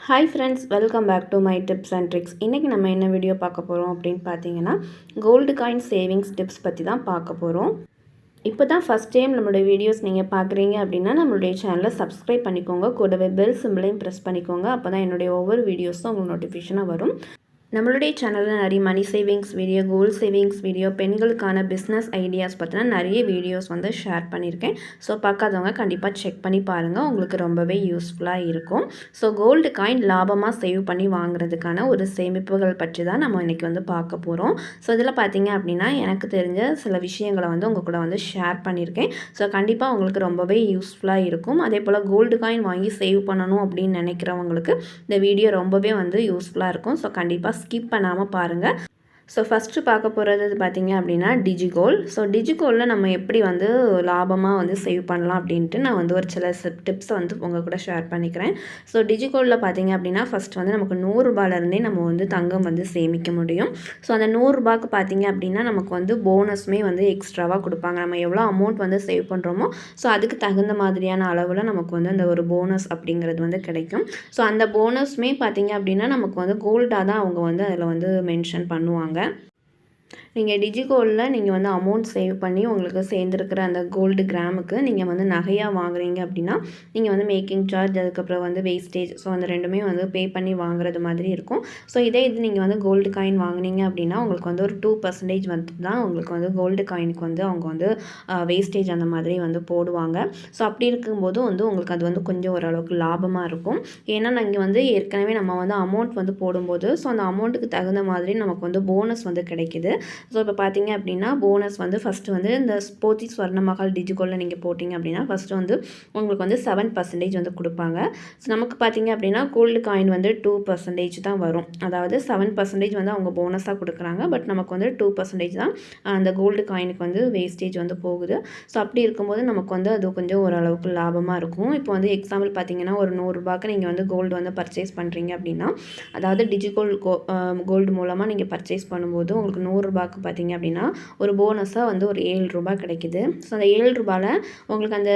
Hi friends, welcome back to my tips and tricks. இன்றைக்கி நம்ம என்ன வீடியோ பார்க்க போகிறோம் அப்படின்னு பார்த்தீங்கன்னா, கோல்டு காயின் சேவிங்ஸ் டிப்ஸ் பற்றி தான் பார்க்க போகிறோம். இப்போ தான் ஃபஸ்ட் டைம் நம்மளுடைய வீடியோஸ் நீங்கள் பார்க்குறீங்க அப்படின்னா நம்மளுடைய சேனலை சப்ஸ்கிரைப் பண்ணிக்கோங்க. கூடவே பெல் சிம்பிளையும் ப்ரெஸ் பண்ணிக்கோங்க. அப்போ தான் என்னுடைய ஒவ்வொரு வீடியோஸும் உங்களுக்கு நோட்டிஃபிகேஷனாக வரும். நம்மளுடைய சேனலில் நிறைய money savings video, gold savings video, பெண்களுக்கான பிஸ்னஸ் ஐடியாஸ் பற்றின நிறைய வீடியோஸ் வந்து ஷேர் பண்ணியிருக்கேன். ஸோ பார்க்காதவங்க கண்டிப்பாக செக் பண்ணி பாருங்கள், உங்களுக்கு ரொம்பவே யூஸ்ஃபுல்லாக இருக்கும். ஸோ கோல்டு காயின் லாபமாக சேவ் பண்ணி வாங்குறதுக்கான ஒரு சேமிப்புகள் பற்றி தான் நம்ம இன்றைக்கி வந்து பார்க்க போகிறோம். ஸோ இதில் பார்த்தீங்க அப்படின்னா எனக்கு தெரிஞ்ச சில விஷயங்களை வந்து உங்கள் கூட வந்து ஷேர் பண்ணியிருக்கேன். ஸோ கண்டிப்பாக உங்களுக்கு ரொம்பவே யூஸ்ஃபுல்லாக இருக்கும். அதே போல் கோல்டு காயின் வாங்கி சேவ் பண்ணணும் அப்படின்னு நினைக்கிறவங்களுக்கு இந்த வீடியோ ரொம்பவே வந்து யூஸ்ஃபுல்லாக இருக்கும். ஸோ கண்டிப்பாக ஸ்கிப் பண்ணாமல் பாருங்கள். ஸோ ஃபஸ்ட்டு பார்க்க போகிறது பார்த்திங்க அப்படின்னா டிஜிகோல்டு. ஸோ டிஜிகோல்டில் நம்ம எப்படி வந்து லாபமாக வந்து சேவ் பண்ணலாம் அப்படின்ட்டு நான் வந்து ஒரு சில டிப்ஸை வந்து உங்கள் கூட ஷேர் பண்ணிக்கிறேன். ஸோ டிஜிகோல்டில் பார்த்திங்க அப்படின்னா ஃபஸ்ட் வந்து நமக்கு 100 ரூபாயிலேருந்தே நம்ம வந்து தங்கம் வந்து சேமிக்க முடியும். ஸோ அந்த 100 ரூபாய்க்கு பார்த்திங்க அப்படின்னா நமக்கு வந்து போனஸுமே வந்து எக்ஸ்ட்ராவாக கொடுப்பாங்க. நம்ம எவ்வளோ அமௌண்ட் வந்து சேவ் பண்ணுறோமோ ஸோ அதுக்கு தகுந்த மாதிரியான அளவில் நமக்கு வந்து அந்த ஒரு போனஸ் அப்படிங்கிறது வந்து கிடைக்கும். ஸோ அந்த போனஸுமே பார்த்திங்க அப்படின்னா நமக்கு வந்து கோல்டாக தான் அவங்க வந்து அதில் வந்து மென்ஷன் பண்ணுவாங்க. நீங்கள் டிஜிகோல்டில் நீங்கள் வந்து அமௌண்ட் சேவ் பண்ணி உங்களுக்கு சேர்ந்துருக்கிற அந்த கோல்டு கிராமுக்கு நீங்கள் வந்து நகையாக வாங்குறீங்க அப்படின்னா நீங்கள் வந்து மேக்கிங் சார்ஜ், அதுக்கப்புறம் வந்து வேஸ்டேஜ், ஸோ அந்த ரெண்டுமே வந்து பே பண்ணி வாங்குறது மாதிரி இருக்கும். ஸோ இது நீங்கள் வந்து கோல்டு காயின் வாங்கினீங்க அப்படின்னா உங்களுக்கு வந்து ஒரு 2% வந்து தான் உங்களுக்கு வந்து கோல்டு காயினுக்கு வந்து அவங்க வந்து வேஸ்டேஜ் அந்த மாதிரி வந்து போடுவாங்க. ஸோ அப்படி இருக்கும்போது வந்து உங்களுக்கு அது வந்து கொஞ்சம் ஓரளவுக்கு லாபமாக இருக்கும். ஏன்னா நீங்கள் வந்து ஏற்கனவே நம்ம வந்து அமௌண்ட் வந்து போடும்போது ஸோ அந்த அமௌண்ட்டுக்கு தகுந்த மாதிரி நமக்கு வந்து போனஸ் வந்து கிடைக்கிது. ஸோ இப்போ பார்த்தீங்க அப்படின்னா போனஸ் வந்து ஃபஸ்ட்டு வந்து இந்த போத்தி ஸ்வர்ணமஹால் டிஜிகோல்டில் நீங்கள் போட்டிங்க அப்படின்னா ஃபஸ்ட்டு வந்து உங்களுக்கு வந்து 7% வந்து கொடுப்பாங்க. ஸோ நமக்கு பார்த்தீங்க அப்படின்னா கோல்டு காயின் வந்து 2% தான் வரும். அதாவது 7% வந்து அவங்க போனஸாக கொடுக்குறாங்க. பட் நமக்கு வந்து 2% தான் அந்த கோல்டு காயினுக்கு வந்து வேஸ்டேஜ் வந்து போகுது. ஸோ அப்படி இருக்கும்போது நமக்கு வந்து அது கொஞ்சம் ஓரளவுக்கு லாபமாக இருக்கும். இப்போ வந்து எக்ஸாம்பிள் பார்த்தீங்கன்னா ஒரு 100 ரூபாய்க்கு நீங்கள் வந்து கோல்டு வந்து பர்ச்சேஸ் பண்ணுறீங்க அப்படின்னா, அதாவது டிஜிகோல்டு கோல்டு மூலமாக நீங்கள் பர்ச்சேஸ் பண்ணும்போது உங்களுக்கு 100 ரூபாய்க்கு பார்த்தீங்க அப்படின்னா ஒரு போனஸாக வந்து ஒரு 7 ரூபாய் கிடைக்குது. ஸோ அந்த 7 ரூபாயில் உங்களுக்கு அந்த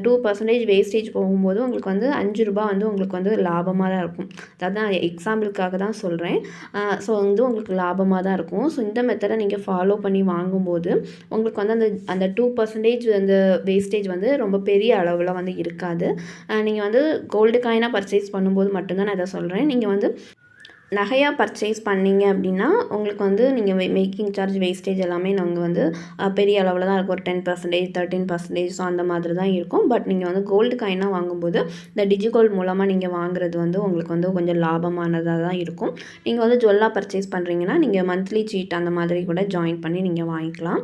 2% வேஸ்டேஜ் போகும்போது உங்களுக்கு வந்து 5 ரூபாய் வந்து உங்களுக்கு வந்து லாபமாக தான் இருக்கும். அதாவது நான் எக்ஸாம்பிளுக்காக தான் சொல்கிறேன். ஸோ வந்து உங்களுக்கு லாபமாக தான் இருக்கும். ஸோ இந்த மெத்தடை நீங்கள் ஃபாலோ பண்ணி வாங்கும்போது உங்களுக்கு வந்து அந்த 2% அந்த வேஸ்டேஜ் வந்து ரொம்ப பெரிய அளவில் வந்து இருக்காது. நீங்கள் வந்து கோல்டு காயினாக பர்ச்சேஸ் பண்ணும்போது மட்டும்தான் நான் இதை சொல்கிறேன். நீங்கள் வந்து நகையாக பர்ச்சேஸ் பண்ணிங்க அப்படின்னா உங்களுக்கு வந்து நீங்கள் மேக்கிங் சார்ஜ், வேஸ்டேஜ் எல்லாமே நாங்கள் வந்து பெரிய அளவில் தான் இருக்கும். ஒரு 10%, 13%, ஸோ அந்த மாதிரி தான் இருக்கும். பட் நீங்கள் வந்து கோல்டு காயினாக வாங்கும்போது இந்த டிஜிகோல்டு மூலமாக நீங்கள் வாங்குறது வந்து உங்களுக்கு வந்து கொஞ்சம் லாபமானதாக தான் இருக்கும். நீங்கள் வந்து ஜுவல்லாக பர்ச்சேஸ் பண்ணுறீங்கன்னா நீங்கள் மந்த்லி சீட் அந்த மாதிரி கூட ஜாயின் பண்ணி நீங்கள் வாங்கிக்கலாம்.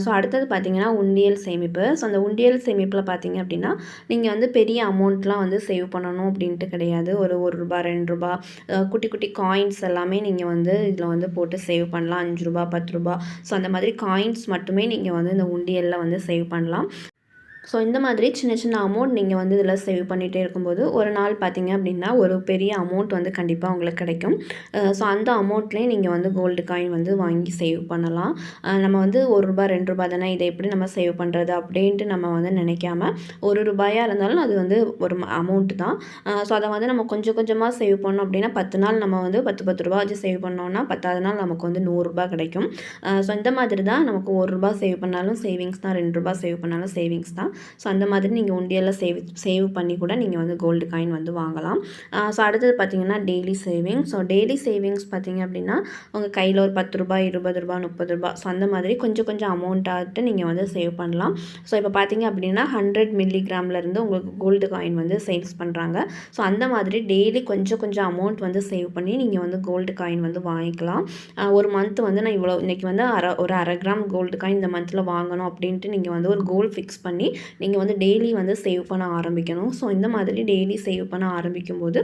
ஸோ அடுத்தது பார்த்தீங்கன்னா உண்டியல் சேமிப்பு. ஸோ அந்த உண்டியல் சேமிப்பில் பார்த்தீங்க அப்படின்னா நீங்கள் வந்து பெரிய அமௌண்ட்லாம் வந்து சேவ் பண்ணணும் அப்படின்ட்டு கிடையாது. ஒரு ரூபாய், 2 ரூபாய், குட்டி குட்டி காயின்ஸ் எல்லாமே நீங்கள் வந்து இதில் வந்து போட்டு சேவ் பண்ணலாம். 5 ரூபாய், 10 ரூபாய், ஸோ அந்த மாதிரி காயின்ஸ் மட்டுமே நீங்கள் வந்து இந்த உண்டியலில் வந்து சேவ் பண்ணலாம். ஸோ இந்த மாதிரி சின்ன சின்ன அமௌண்ட் நீங்கள் வந்து இதில் சேவ் பண்ணிகிட்டே இருக்கும்போது ஒரு நாள் பார்த்தீங்க அப்படின்னா ஒரு பெரிய அமௌண்ட் வந்து கண்டிப்பாக உங்களுக்கு கிடைக்கும். ஸோ அந்த அமௌண்ட்லேயே நீங்கள் வந்து கோல்டு காயின் வந்து வாங்கி சேவ் பண்ணலாம். நம்ம வந்து ரூபாய், 2 ரூபாய் தானே, இதை எப்படி நம்ம சேவ் பண்ணுறது அப்படின்ட்டு நம்ம வந்து நினைக்காம ரூபாயாக இருந்தாலும் அது வந்து ஒரு அமௌண்ட் தான். ஸோ அதை வந்து நம்ம கொஞ்சம் கொஞ்சமாக சேவ் பண்ணோம் அப்படின்னா 10 நாள் நம்ம வந்து 10 ரூபா வச்சு சேவ் பண்ணோம்னா 10வது நாள் நமக்கு வந்து 100 ரூபாய் கிடைக்கும். ஸோ இந்த மாதிரி தான் நமக்கு ரூபாய் சேவ் பண்ணாலும் சேவிங்ஸ் தான், 2 ரூபாய் சேவ் பண்ணாலும் சேவிங்ஸ் தான். ஸோ அந்த மாதிரி நீங்கள் உண்டியலில் சேவ் பண்ணி கூட நீங்கள் வந்து கோல்டு காயின் வந்து வாங்கலாம். ஸோ அடுத்தது பார்த்திங்கன்னா daily saving. So daily savings பார்த்திங்க அப்படின்னா உங்கள் கையில் ஒரு 10 ரூபாய், 20 ரூபாய், 30 ரூபாய், ஸோ அந்த மாதிரி கொஞ்சம் கொஞ்சம் அமௌண்ட்டாகிட்டு நீங்கள் வந்து சேவ் பண்ணலாம். ஸோ இப்போ பார்த்திங்க அப்படின்னா 100 மில்லிகிராம்லேருந்து உங்களுக்கு கோல்டு காயின் வந்து சேல்ஸ் பண்ணுறாங்க. ஸோ அந்த மாதிரி டெய்லி கொஞ்சம் கொஞ்சம் அமௌண்ட் வந்து சேவ் பண்ணி நீங்கள் வந்து கோல்டு காயின் வந்து வாங்கிக்கலாம். ஒரு மந்த் வந்து நான் இவ்வளோ இன்றைக்கி வந்து ஒரு அரை கிராம் கோல்டு காயின் இந்த மந்தில் வாங்கணும் அப்படின்ட்டு நீங்கள் வந்து ஒரு கோல் ஃபிக்ஸ் பண்ணி நீங்கள் வந்து டெய்லி வந்து சேவ் பண்ண ஆரம்பிக்கணும். ஸோ இந்த மாதிரி டெய்லி சேவ் பண்ண ஆரம்பிக்கும்போது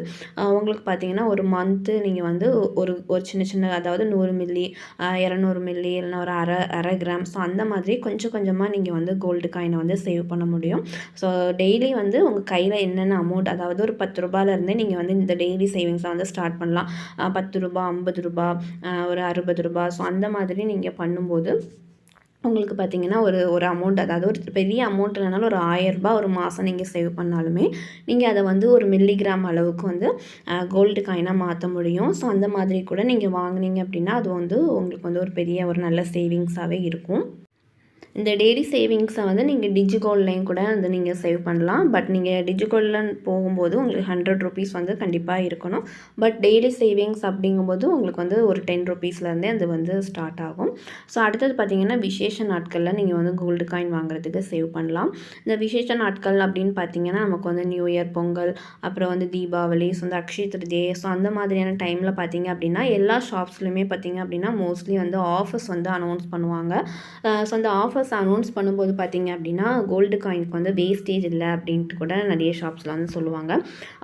உங்களுக்கு பார்த்தீங்கன்னா ஒரு மந்த்து நீங்கள் வந்து ஒரு சின்ன சின்ன, அதாவது 100 மில்லி, 200 மில்லி, இல்லைனா ஒரு அரை கிராம், ஸோ அந்த மாதிரி கொஞ்சம் கொஞ்சமாக நீங்கள் வந்து கோல்டு காயினை வந்து சேவ் பண்ண முடியும். ஸோ டெய்லி வந்து உங்கள் கையில் என்னென்ன அமௌண்ட், அதாவது ஒரு 10 ரூபாயிலேருந்தே நீங்கள் வந்து இந்த டெய்லி சேவிங்ஸை வந்து ஸ்டார்ட் பண்ணலாம். 10 ரூபாய், 50 ரூபாய், ஒரு 60 ரூபாய், ஸோ அந்த மாதிரி நீங்கள் பண்ணும்போது உங்களுக்கு பார்த்தீங்கன்னா ஒரு அமௌண்ட், அதாவது ஒரு பெரிய அமௌண்ட் இல்லைனாலும் ஒரு ரூ. 1000 ஒரு மாதம் நீங்கள் சேவ் பண்ணாலுமே நீங்கள் அதை வந்து ஒரு மில்லிகிராம் அளவுக்கு வந்து கோல்டு காயினாக மாற்ற முடியும். ஸோ அந்த மாதிரி கூட நீங்கள் வாங்குனீங்க அப்படின்னா அது வந்து உங்களுக்கு வந்து ஒரு பெரிய ஒரு நல்ல சேவிங்ஸாகவே இருக்கும். இந்த டெய்லி சேவிங்ஸை வந்து நீங்கள் டிஜிகோல்ட்லேயும் கூட வந்து நீங்கள் சேவ் பண்ணலாம். பட் நீங்கள் டிஜிகோல்டில் போகும்போது உங்களுக்கு ₹100 வந்து கண்டிப்பாக இருக்கணும். பட் டெய்லி சேவிங்ஸ் அப்படிங்கும்போது உங்களுக்கு வந்து ஒரு ₹10 அது வந்து ஸ்டார்ட் ஆகும். ஸோ அடுத்தது பார்த்திங்கன்னா விசேஷ நாட்களில் நீங்கள் வந்து கோல்டு காயின் வாங்குறதுக்கு சேவ் பண்ணலாம். இந்த விசேஷ நாட்கள் அப்படின்னு பார்த்தீங்கன்னா நமக்கு வந்து நியூ இயர், பொங்கல், அப்புறம் வந்து தீபாவளி, ஸோ இந்த அக்ஷய திருதியை, ஸோ அந்த மாதிரியான டைமில் பார்த்தீங்க அப்படின்னா எல்லா ஷாப்ஸ்லையுமே பார்த்தீங்க அப்படின்னா மோஸ்ட்லி வந்து ஆஃபர்ஸ் வந்து அனௌன்ஸ் பண்ணுவாங்க. ஸோ அந்த ஆஃபர்ஸ் அனௌன்ஸ் பண்ணும்போது பார்த்தீங்க அப்படின்னா கோல்டு காயினுக்கு வந்து வேஸ்டேஜ் இல்லை அப்படின்ட்டு கூட நிறைய ஷாப்ஸில் வந்து சொல்லுவாங்க.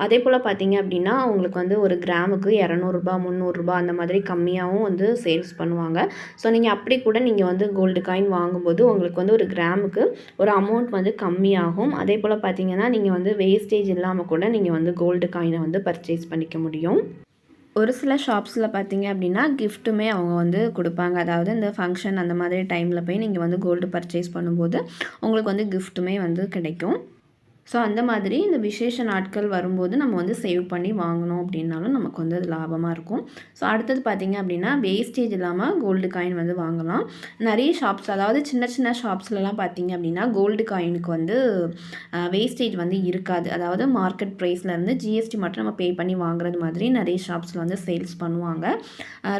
அதே போல் பார்த்தீங்க அப்படின்னா உங்களுக்கு வந்து ஒரு கிராமுக்கு ₹200, ₹300 அந்த மாதிரி கம்மியாகவும் வந்து சேல்ஸ் பண்ணுவாங்க. ஸோ நீங்கள் அப்படி கூட நீங்கள் வந்து கோல்டு காயின் வாங்கும்போது உங்களுக்கு வந்து ஒரு கிராமுக்கு ஒரு அமௌண்ட் வந்து கம்மியாகும். அதே போல் பார்த்தீங்கன்னா நீங்கள் வந்து வேஸ்டேஜ் இல்லாமல் கூட நீங்கள் வந்து கோல்டு காயினை வந்து பர்ச்சேஸ் பண்ணிக்க முடியும். ஒரு சில ஷாப்ஸில் பார்த்தீங்க அப்படின்னா கிஃப்ட்டுமே அவங்க வந்து கொடுப்பாங்க. அதாவது இந்த ஃபங்க்ஷன் அந்த மாதிரி டைமில் போய் நீங்கள் வந்து கோல்டு பர்ச்சேஸ் பண்ணும்போது உங்களுக்கு வந்து கிஃப்ட்டுமே வந்து கிடைக்கும். ஸோ அந்த மாதிரி இந்த விசேஷ நாட்கள் வரும்போது நம்ம வந்து சேவ் பண்ணி வாங்கணும் அப்படின்னாலும் நமக்கு வந்து அது லாபமாக இருக்கும். ஸோ அடுத்தது பார்த்திங்க அப்படின்னா வேஸ்டேஜ் இல்லாமல் கோல்டு காயின் வந்து வாங்கலாம். நிறைய ஷாப்ஸ், அதாவது சின்ன சின்ன ஷாப்ஸ்லலாம் பார்த்திங்க அப்படின்னா கோல்டு காயினுக்கு வந்து வேஸ்டேஜ் வந்து இருக்காது. அதாவது மார்க்கெட் ப்ரைஸ்லேருந்து ஜிஎஸ்டி மட்டும் நம்ம பே பண்ணி வாங்குறது மாதிரி நிறைய ஷாப்ஸில் வந்து சேல்ஸ் பண்ணுவாங்க.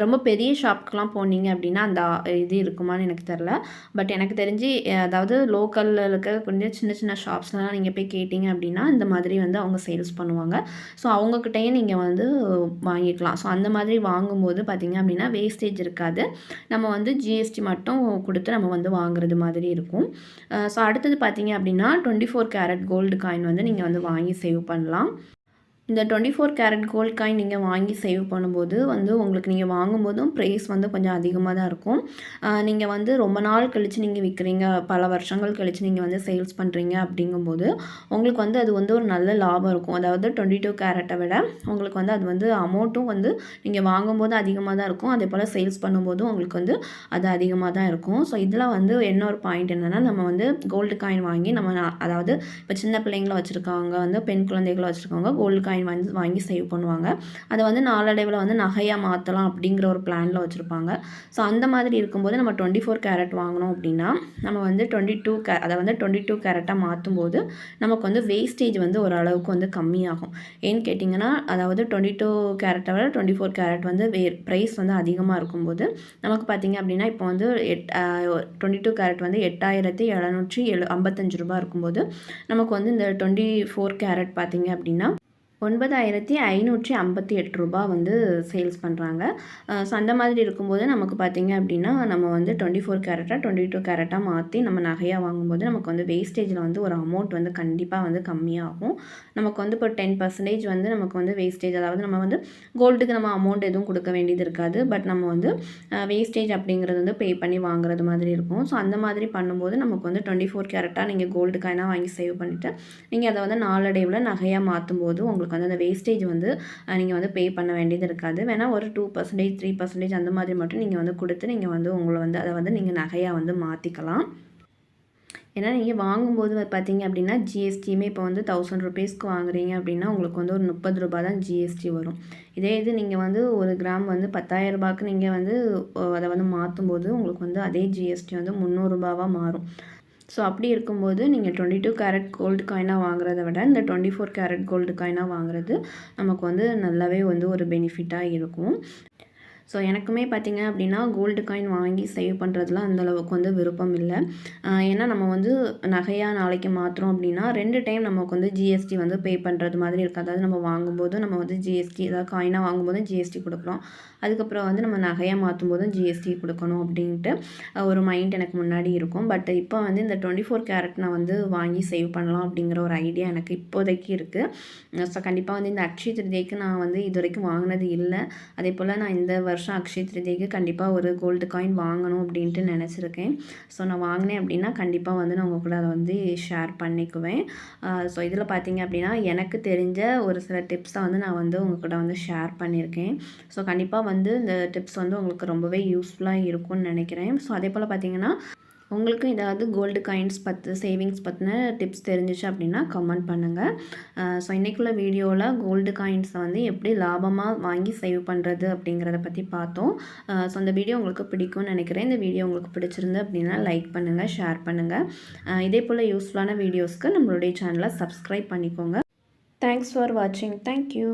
ரொம்ப பெரிய ஷாப்க்கெலாம் போனீங்க அப்படின்னா அந்த இது இருக்குமான்னு எனக்கு தெரில. பட் எனக்கு தெரிஞ்சு அதாவது லோக்கலில் இருக்க கொஞ்சம் சின்ன சின்ன ஷாப்ஸ்லாம் நீங்கள் போய் கேட்டிங்க அப்படின்னா இந்த மாதிரி வந்து அவங்க சேல்ஸ் பண்ணுவாங்க. ஸோ அவங்கக்கிட்டயே நீங்கள் வந்து வாங்கிக்கலாம். ஸோ அந்த மாதிரி வாங்கும்போது பார்த்திங்க அப்படின்னா வேஸ்டேஜ் இருக்காது. நம்ம வந்து ஜிஎஸ்டி மட்டும் கொடுத்து நம்ம வந்து வாங்குறது மாதிரி இருக்கும். ஸோ அடுத்தது பார்த்திங்க அப்படின்னா 24 கேரட் கோல்டு காயின் வந்து நீங்கள் வந்து வாங்கி சேவ் பண்ணலாம். இந்த 24 கேரட் கோல்ட் காயின் நீங்கள் வாங்கி சேவ் பண்ணும்போது வந்து உங்களுக்கு நீங்கள் வாங்கும்போதும் ப்ரைஸ் வந்து கொஞ்சம் அதிகமாக தான் இருக்கும். நீங்கள் வந்து ரொம்ப நாள் கழித்து நீங்கள் விற்கிறீங்க, பல வருஷங்கள் கழித்து நீங்கள் வந்து சேல்ஸ் பண்ணுறீங்க அப்படிங்கும்போது உங்களுக்கு வந்து அது வந்து ஒரு நல்ல லாபம் இருக்கும். அதாவது 22 கேரட்டை விட உங்களுக்கு வந்து அது வந்து அமௌண்ட்டும் வந்து நீங்கள் வாங்கும்போது அதிகமாக தான் இருக்கும். அதே போல் சேல்ஸ் பண்ணும்போதும் உங்களுக்கு வந்து அது அதிகமாக தான் இருக்கும். ஸோ இதில் வந்து இன்னொரு பாயிண்ட் என்னென்னா நம்ம வந்து கோல்டு காயின் வாங்கி நம்ம அதாவது இப்போ சின்ன பிள்ளைங்களை வச்சுருக்கவங்க வந்து பெண் குழந்தைகளை வச்சுருக்கவங்க கோல்டு காயின் வந்து வாங்கி சேவ் பண்ணுவாங்க. அதை வந்து நாளடைவில் வந்து நகையாக மாற்றலாம் அப்படிங்கிற ஒரு பிளானில் வச்சுருப்பாங்க. ஸோ அந்த மாதிரி இருக்கும்போது நம்ம 24 கேரட் வாங்கினோம் அப்படின்னா நம்ம வந்து அதை வந்து 22 கேரட்டாக மாற்றும்போது நமக்கு வந்து வேஸ்டேஜ் வந்து ஓரளவுக்கு வந்து கம்மியாகும். ஏன்னு கேட்டிங்கன்னா அதாவது 22 கேரட்டை விட 24 கேரட் வந்து ப்ரைஸ் வந்து அதிகமாக இருக்கும்போது நமக்கு பார்த்திங்க அப்படின்னா இப்போ வந்து 22 கேரட் வந்து ₹8,755 இருக்கும்போது நமக்கு வந்து இந்த 24 கேரட் பார்த்திங்க அப்படின்னா ₹9,558 வந்து சேல்ஸ் பண்ணுறாங்க. ஸோ அந்த மாதிரி இருக்கும்போது நமக்கு பார்த்திங்க அப்படின்னா நம்ம வந்து 24 கேரட்டாக 22 கேரட்டாக மாற்றி நம்ம நகையாக வாங்கும்போது நமக்கு வந்து வேஸ்டேஜில் வந்து ஒரு அமௌண்ட் வந்து கண்டிப்பாக வந்து கம்மியாகும். நமக்கு வந்து இப்போ 10% வந்து நமக்கு வந்து வேஸ்டேஜ், அதாவது நம்ம வந்து கோல்டுக்கு நம்ம அமௌண்ட் எதுவும் கொடுக்க வேண்டியது இருக்காது. பட் நம்ம வந்து வேஸ்டேஜ் அப்படிங்கிறது வந்து பே பண்ணி வாங்குறது மாதிரி இருக்கும். ஸோ அந்த மாதிரி பண்ணும்போது நமக்கு வந்து 24 கேரட்டாக நீங்கள் கோல்டு காயினாக வாங்கி சேவ் பண்ணிவிட்டு நீங்கள் அதை வந்து நாளடைவில் நகையாக மாற்றும்போது உங்களுக்கு வந்து அந்த வேஸ்டேஜ் வந்து நீங்கள் வந்து பே பண்ண வேண்டியது இருக்காது. வேணால் ஒரு 2%, 3% அந்த மாதிரி மட்டும் நீங்கள் வந்து கொடுத்து நீங்கள் வந்து உங்களை வந்து அதை வந்து நீங்கள் நகையாக வந்து மாற்றிக்கலாம். ஏன்னா நீங்கள் வாங்கும்போது பார்த்தீங்க அப்படின்னா ஜிஎஸ்டியுமே இப்போ வந்து ₹1000 வாங்குறீங்க அப்படின்னா உங்களுக்கு வந்து ஒரு ₹30 தான் ஜிஎஸ்டி வரும். இதே இது நீங்கள் வந்து ஒரு கிராம் வந்து ₹10,000 நீங்கள் வந்து அதை வந்து மாற்றும்போது உங்களுக்கு வந்து அதே ஜிஎஸ்டி வந்து ₹300 மாறும். ஸோ அப்படி இருக்கும்போது நீங்கள் 22 கேரட் கோல்டு காயினாக வாங்குறத விட இந்த 24 கேரட் கோல்டு காயினாக வாங்குறது நமக்கு வந்து நல்லாவே வந்து ஒரு பெனிஃபிட்டாக இருக்கும். ஸோ எனக்குமே பார்த்திங்க அப்படின்னா கோல்டு காயின் வாங்கி சேவ் பண்ணுறதுல அந்தளவுக்கு வந்து விருப்பம் இல்லை. ஏன்னா நம்ம வந்து நகையாக நாளைக்கு மாற்றுறோம் அப்படின்னா 2 டைம் நமக்கு வந்து ஜிஎஸ்டி வந்து பே பண்ணுறது மாதிரி இருக்குது. அதாவது நம்ம வாங்கும்போது நம்ம வந்து ஜிஎஸ்டி, அதாவது காயினாக வாங்கும்போதும் ஜிஎஸ்டி கொடுக்குறோம், அதுக்கப்புறம் வந்து நம்ம நகையாக மாற்றும்போதும் ஜிஎஸ்டி கொடுக்கணும் அப்படின்ட்டு ஒரு மைண்ட் எனக்கு முன்னாடி இருக்கும். பட் இப்போ வந்து இந்த 24 கேரட் நான் வந்து வாங்கி சேவ் பண்ணலாம் அப்படிங்கிற ஒரு ஐடியா எனக்கு இப்போதைக்கு இருக்குது. ஸோ கண்டிப்பாக வந்து இந்த அக்ஷய திருதியைக்கு நான் வந்து இது வரைக்கும் வாங்கினது இல்லை. அதே போல் நான் இந்த வருஷம் அக்ஷய திருதியைக்கு கண்டிப்பாக ஒரு கோல்டு காயின் வாங்கணும் அப்படின்ட்டு நினச்சிருக்கேன். ஸோ நான் வாங்கினேன் அப்படின்னா கண்டிப்பாக வந்து நான் உங்கள் கூட அதை வந்து ஷேர் பண்ணிக்குவேன். ஸோ இதில் பார்த்தீங்க அப்படின்னா எனக்கு தெரிஞ்ச ஒரு சில டிப்ஸை வந்து நான் வந்து உங்கள் கூட வந்து ஷேர் பண்ணியிருக்கேன். ஸோ கண்டிப்பாக வந்து இந்த டிப்ஸ் வந்து உங்களுக்கு ரொம்பவே யூஸ்ஃபுல்லாக இருக்கும்னு நினைக்கிறேன். ஸோ அதே போல் பார்த்தீங்கன்னா உங்களுக்கும் ஏதாவது கோல்டு காயின்ஸ் சேவிங்ஸ் பற்றின டிப்ஸ் தெரிஞ்சிச்சு அப்படின்னா கமெண்ட் பண்ணுங்கள். ஸோ இன்றைக்குள்ள வீடியோவில் கோல்டு காயின்ஸை வந்து எப்படி லாபமாக வாங்கி சேவ் பண்ணுறது அப்படிங்கிறத பற்றி பார்த்தோம். ஸோ இந்த வீடியோ உங்களுக்கு பிடிக்கும்னு நினைக்கிறேன். இந்த வீடியோ உங்களுக்கு பிடிச்சிருந்து அப்படின்னா லைக் பண்ணுங்கள், ஷேர் பண்ணுங்கள். இதே போல் யூஸ்ஃபுல்லான வீடியோஸ்க்கு நம்மளுடைய சேனலை சப்ஸ்கிரைப் பண்ணிக்கோங்க. தேங்க்ஸ் ஃபார் வாட்சிங். தேங்க்யூ.